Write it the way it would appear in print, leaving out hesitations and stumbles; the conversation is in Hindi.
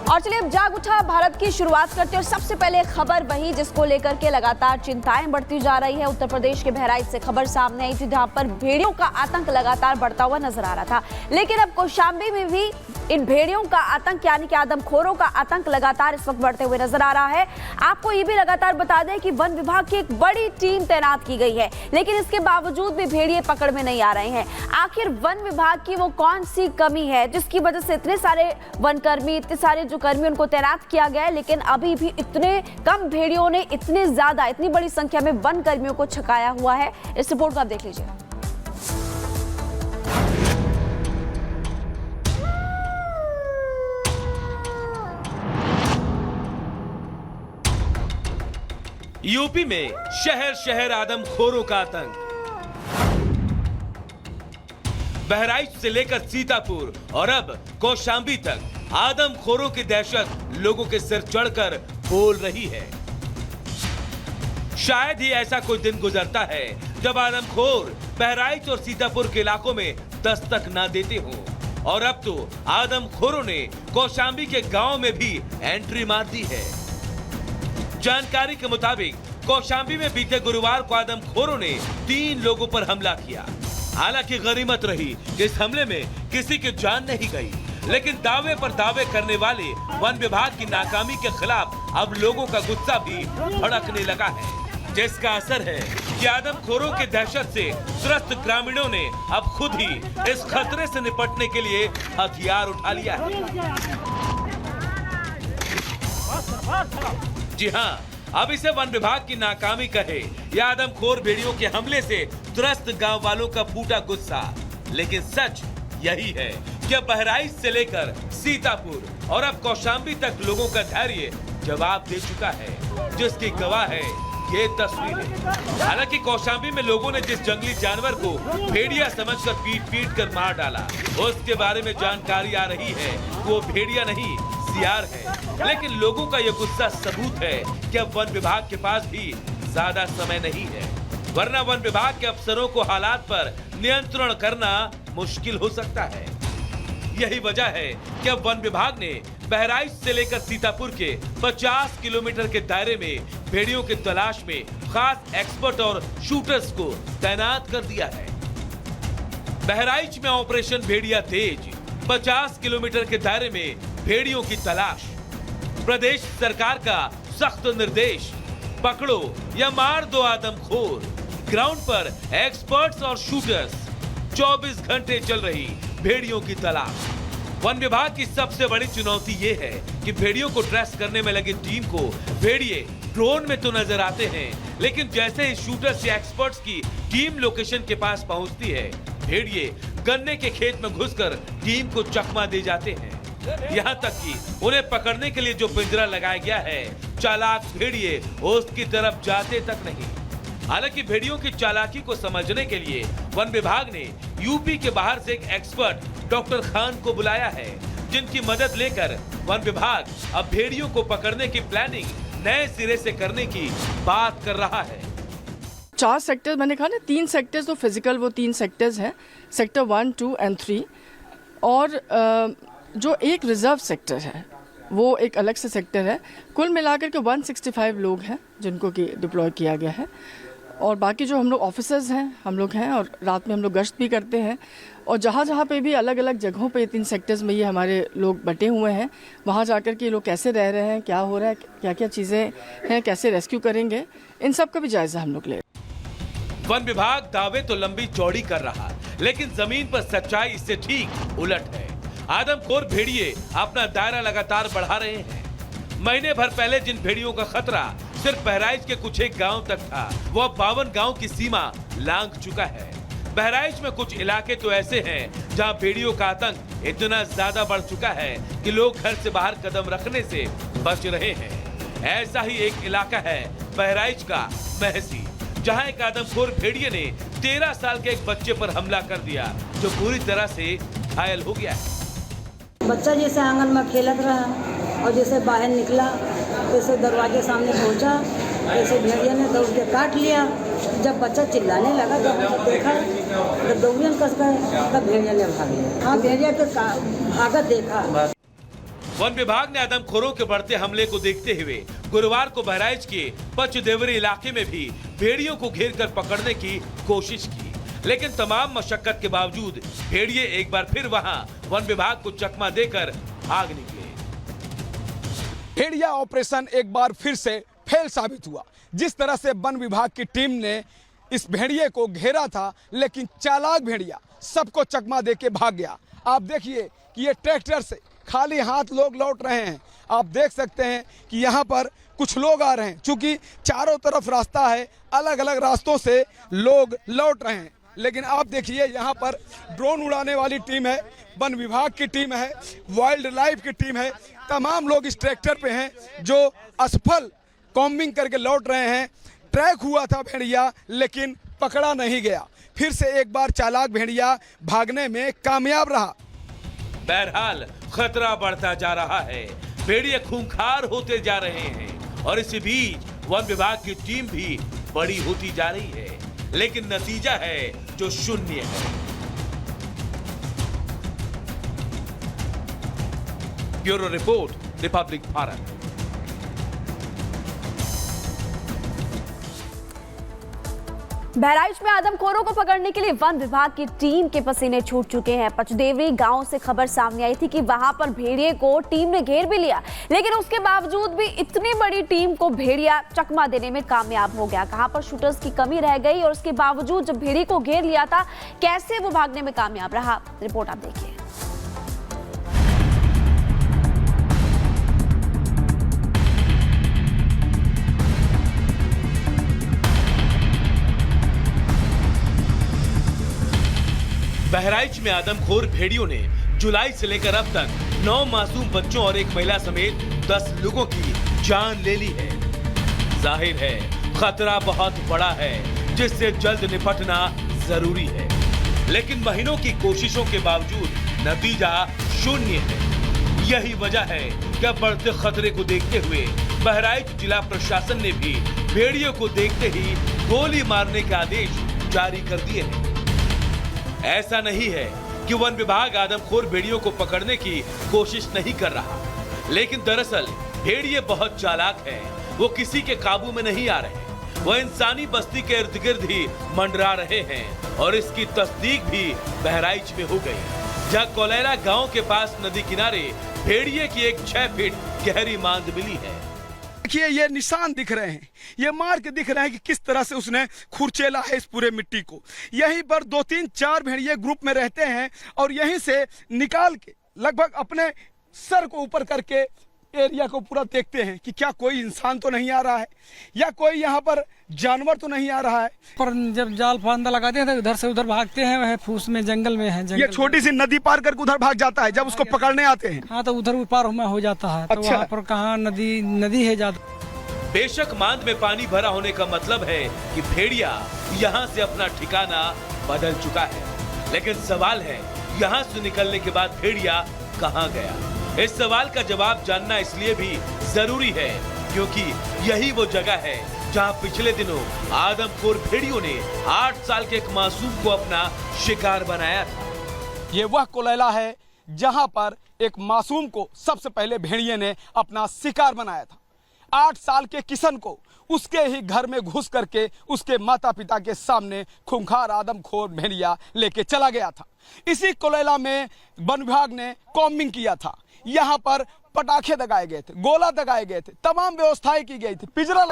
और चलिए अब जाग उठा भारत की शुरुआत करते हैं और सबसे पहले खबर वही जिसको लेकर के लगातार चिंताएं बढ़ती जा रही है। उत्तर प्रदेश के बहराइच से खबर सामने आई थी जहां पर भेड़ियों का आतंक लगातार बढ़ता हुआ नजर आ रहा था, लेकिन अब कौशाम्बी में भी इन भेड़ियों का आतंक यानी कि आदमखोरों का आतंक लगातार इस वक्त बढ़ते हुए नजर आ रहा है। आपको ये भी लगातार बता दें कि वन विभाग की एक बड़ी टीम तैनात की गई है, लेकिन इसके बावजूद भी भेड़िए पकड़ में नहीं आ रहे हैं। आखिर वन विभाग की वो कौन सी कमी है जिसकी वजह से इतने सारे वनकर्मी, इतने सारे जो कर्मी उनको तैनात किया गया है, लेकिन अभी भी इतने कम भेड़ियों ने इतनी बड़ी संख्या में वन कर्मियों को छकाया हुआ है। इस रिपोर्ट को आप देख लीजिए। यूपी में शहर शहर आदमखोरों का आतंक। बहराइच से लेकर सीतापुर और अब कौशाम्बी तक आदमखोरों की दहशत लोगों के सिर चढ़कर बोल रही है। शायद ही ऐसा कोई दिन गुजरता है जब आदमखोर बहराइच और सीतापुर के इलाकों में दस्तक ना देते हों, और अब तो आदमखोरों ने कौशाम्बी के गांव में भी एंट्री मार दी है। जानकारी के मुताबिक कौशाम्बी में बीते गुरुवार को आदमखोरों ने 3 लोगों पर हमला किया। हालांकि गनीमत रही कि इस हमले में किसी की जान नहीं गई, लेकिन दावे पर दावे करने वाले वन विभाग की नाकामी के खिलाफ अब लोगों का गुस्सा भी भड़कने लगा है, जिसका असर है कि आदमखोरों की दहशत से त्रस्त ग्रामीणों ने अब खुद ही इस खतरे से निपटने के लिए हथियार उठा लिया है। जी हाँ, अब इसे वन विभाग की नाकामी कहे या आदमखोर भेड़ियों के हमले से त्रस्त गांव वालों का फूटा गुस्सा, लेकिन सच यही है कि अब बहराइच से लेकर सीतापुर और अब कौशाम्बी तक लोगों का धैर्य जवाब दे चुका है, जिसकी गवाह है ये तस्वीरें। हालांकि कौशाम्बी में लोगों ने जिस जंगली जानवर को भेड़िया समझकर पीट कर मार डाला, उसके बारे में जानकारी आ रही है वो भेड़िया नहीं सियार है, लेकिन लोगों का यह गुस्सा सबूत है कि अब वन विभाग के पास भी ज्यादा समय नहीं है, वरना वन विभाग के अफसरों को हालात पर नियंत्रण करना मुश्किल हो सकता है। यही वजह है कि अब वन विभाग ने बहराइच से लेकर सीतापुर के 50 किलोमीटर के दायरे में भेड़ियों की तलाश में खास एक्सपर्ट और शूटर्स को तैनात कर दिया है। बहराइच में ऑपरेशन भेड़िया तेज, 50 किलोमीटर के दायरे में भेड़ियों की तलाश। प्रदेश सरकार का सख्त निर्देश, पकड़ो या मार दो आदमखोर। ग्राउंड पर एक्सपर्ट्स और शूटर्स, 24 घंटे चल रही भेड़ियों की तलाश। वन विभाग की सबसे बड़ी चुनौती ये है कि भेड़ियों को ट्रेस करने में लगी टीम को भेड़िए ड्रोन में तो नजर आते हैं, लेकिन जैसे ही शूटर्स या एक्सपर्ट्स की टीम लोकेशन के पास पहुंचती है, भेड़िए गन्ने के खेत में घुसकर टीम को चकमा दे जाते हैं। यहाँ तक कि उन्हें पकड़ने के लिए जो पिंजरा लगाया गया है, चालाक भेड़िए उसकी तरफ जाते तक नहीं। हालांकि भेड़ियों की चालाकी को समझने के लिए वन विभाग ने यूपी के बाहर से एक एक्सपर्ट डॉक्टर खान को बुलाया है, जिनकी मदद लेकर वन विभाग अब भेड़ियों को पकड़ने की प्लानिंग नए सिरे से करने की बात कर रहा है। 4 सेक्टर मैंने कहा ना, 3 सेक्टर्स तो फिजिकल, वो 3 सेक्टर्स हैं, सेक्टर 1, 2 एंड 3, और जो एक रिजर्व सेक्टर है वो एक अलग से सेक्टर है। कुल मिलाकर के 165 लोग हैं जिनको कि डिप्लॉय किया गया है, और बाकी जो हम लोग ऑफिसर्स हैं हम लोग हैं, और रात में हम लोग गश्त भी करते हैं, और जहाँ पे भी अलग अलग जगहों पे 3 सेक्टर्स में ये हमारे लोग बटे हुए हैं, वहाँ जाकर के लोग कैसे रह रहे हैं, क्या हो रहा है, क्या क्या चीज़ें हैं, कैसे रेस्क्यू करेंगे, इन सब का भी जायजा हम लोग ले। वन विभाग दावे तो लंबी चौड़ी कर रहा, लेकिन जमीन पर सच्चाई इससे ठीक उलट है। आदमखोर भेड़िए अपना दायरा लगातार बढ़ा रहे हैं। महीने भर पहले जिन भेड़ियों का खतरा सिर्फ बहराइच के कुछ एक गांव तक था, वो अब 52 गांव की सीमा लांघ चुका है। बहराइच में कुछ इलाके तो ऐसे हैं जहां भेड़ियों का आतंक इतना ज्यादा बढ़ चुका है कि लोग घर से बाहर कदम रखने से बच रहे हैं। ऐसा ही एक इलाका है बहराइच का महसी, जहां एक आदमखोर भेड़िए ने 13 साल के एक बच्चे पर हमला कर दिया, जो पूरी तरह से घायल हो गया है। बच्चा जैसे आंगन में खेलत रहा और जैसे बाहर निकला, जैसे दरवाजे सामने पहुंचा, जैसे भेड़िया ने दौड़ के काट लिया। जब बच्चा चिल्लाने लगा, जब बच्चा देखा तो दौड़ियन कस गए, तब भेड़िया ने भाग लिया। हाँ, भेड़िया के भागत देखा। वन विभाग ने आदमखोरों के बढ़ते हमले को देखते हुए गुरुवार को बहराइच के पचदेवरी इलाके में भी भेड़ियों को घेर कर पकड़ने की कोशिश की, लेकिन तमाम मशक्कत के बावजूद भेड़िए एक बार फिर वहां वन विभाग को चकमा देकर भाग निकले। भेड़िया ऑपरेशन एक बार फिर से फेल साबित हुआ। जिस तरह से वन विभाग की टीम ने इस भेड़िए को घेरा था, लेकिन चालाक भेड़िया सबको चकमा देके भाग गया। आप देखिए कि ये ट्रैक्टर से खाली हाथ लोग लौट रहे हैं। आप देख सकते हैं कि यहाँ पर कुछ लोग आ रहे हैं, चूंकि चारों तरफ रास्ता है, अलग अलग रास्तों से लोग लौट रहे हैं। लेकिन आप देखिए यहाँ पर ड्रोन उड़ाने वाली टीम है, वन विभाग की टीम है, वाइल्ड लाइफ की टीम है, तमाम लोग इस ट्रैक्टर पे हैं जो असफल कॉम्बिंग करके लौट रहे हैं। ट्रैक हुआ था भेड़िया, लेकिन पकड़ा नहीं गया। फिर से एक बार चालाक भेड़िया भागने में कामयाब रहा। बहरहाल खतरा बढ़ता जा रहा है, भेड़िए खूंखार होते जा रहे हैं और इसी बीच वन विभाग की टीम भी बड़ी होती जा रही है, लेकिन नतीजा है जो शून्य है। Bureau report, Republic Bharat. Bahraich में आदमखोरों को पकड़ने के लिए वन विभाग की टीम के पसीने छूट चुके हैं। पचदेवरी गांव से खबर सामने आई थी कि वहां पर भेड़िए को टीम ने घेर भी लिया, लेकिन उसके बावजूद भी इतनी बड़ी टीम को भेड़िया चकमा देने में कामयाब हो गया। कहां पर शूटर्स की कमी रह गई और उसके बावजूद जब भेड़िए को घेर लिया था, कैसे वो भागने में कामयाब रहा, रिपोर्ट आप देखिए। बहराइच में आदमखोर भेड़ियों ने जुलाई से लेकर अब तक 9 मासूम बच्चों और एक महिला समेत 10 लोगों की जान ले ली है। जाहिर है खतरा बहुत बड़ा है, जिससे जल्द निपटना जरूरी है, लेकिन महीनों की कोशिशों के बावजूद नतीजा शून्य है। यही वजह है कि बढ़ते खतरे को देखते हुए बहराइच जिला प्रशासन ने भी भेड़ियों को देखते ही गोली मारने के आदेश जारी कर दिए हैं। ऐसा नहीं है कि वन विभाग आदमखोर भेड़ियों को पकड़ने की कोशिश नहीं कर रहा, लेकिन दरअसल भेड़िए बहुत चालाक हैं। वो किसी के काबू में नहीं आ रहे, वो इंसानी बस्ती के इर्द गिर्द ही मंडरा रहे हैं और इसकी तस्दीक भी बहराइच में हो गई, जहाँ कोलेरा गांव के पास नदी किनारे भेड़िए की एक 6 फीट गहरी मांद मिली है। देखिए ये निशान दिख रहे हैं, ये मार्क दिख रहे हैं कि किस तरह से उसने खुरचेला है इस पूरे मिट्टी को। यहीं पर 2, 3, 4 भेड़िए ग्रुप में रहते हैं और यहीं से निकाल के लगभग अपने सर को ऊपर करके एरिया को पूरा देखते हैं कि क्या कोई इंसान तो नहीं आ रहा है या कोई यहाँ पर जानवर तो नहीं आ रहा है। पर जब जाल फांदा लगाते हैं तो उधर से उधर भागते हैं, वह फूस में जंगल में है। ये छोटी सी नदी पार करके उधर भाग जाता है जब उसको पकड़ने आते हैं। हाँ, तो उधर पार हो जाता है। तो वहाँ पर कहाँ नदी है ज्यादा। बेशक मांद में पानी भरा होने का मतलब है कि भेड़िया यहाँ से अपना ठिकाना बदल चुका है, लेकिन सवाल है यहाँ से निकलने के बाद भेड़िया कहाँ गया। इस सवाल का जवाब जानना इसलिए भी जरूरी है क्योंकि यही वो जगह है जहां पिछले दिनों आदमखोर भेड़ियों ने 8 साल के एक मासूम को अपना शिकार बनाया था। ये वह कोलेला है जहां पर एक मासूम को सबसे पहले भेड़िए ने अपना शिकार बनाया था। 8 साल के किशन को उसके ही घर में घुस करके उसके माता पिता के सामने खूंखार आदमखोर भेड़िया लेके चला गया था। इसी कोलेला में वन विभाग ने कॉम्बिंग किया था। यहाँ पर पटाखे दगाए गए थे, गोला दगाए गए थे, तमाम व्यवस्थाएं की गई थी, पिंजरा